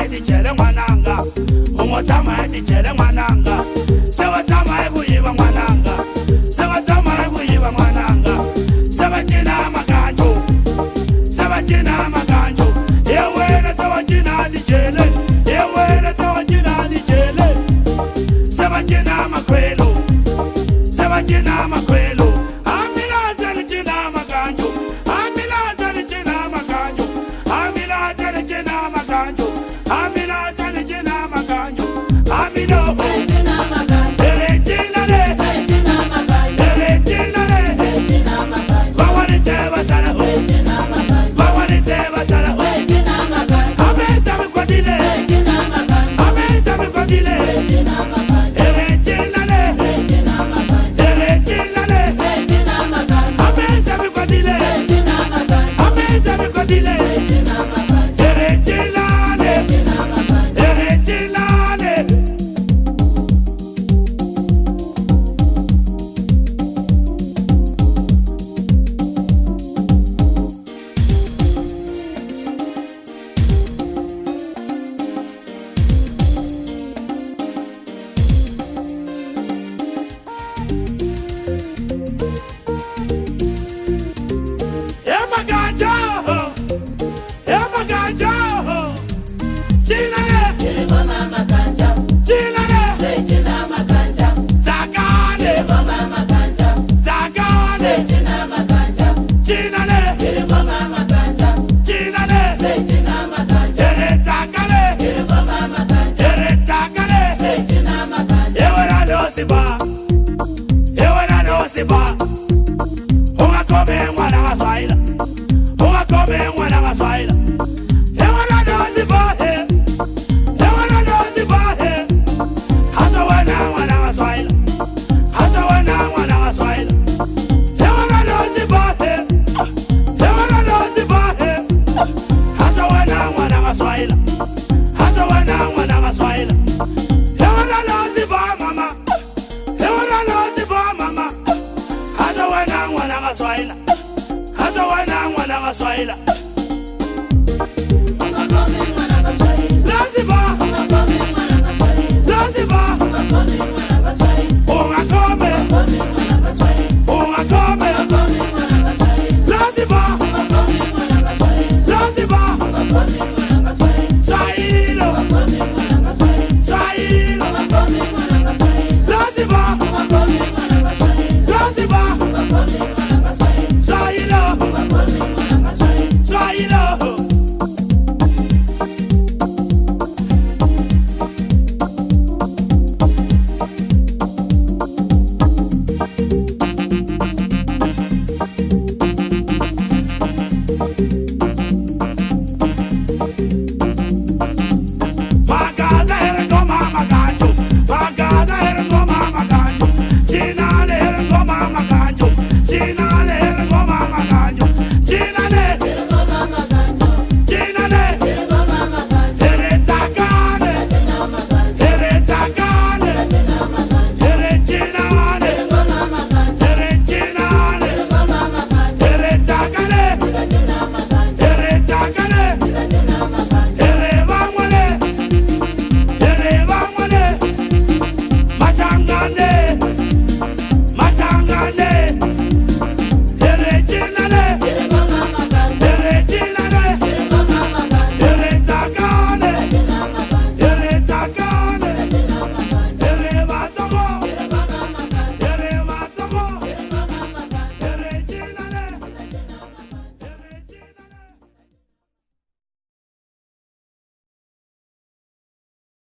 edi chele mwananga umotama edi chele mwananga sewa tama ekuyiba mwananga sewa tama ekuyiba mwananga sewa china makanjo sewa china makanjo yewe na sewa china di chele yewe na sewa china di chele sewa china makwelo sewa china makwelo amina zele china makanjo amina zele china makanjo amina zele china makanjo amina zele china makanjo amina Swahili.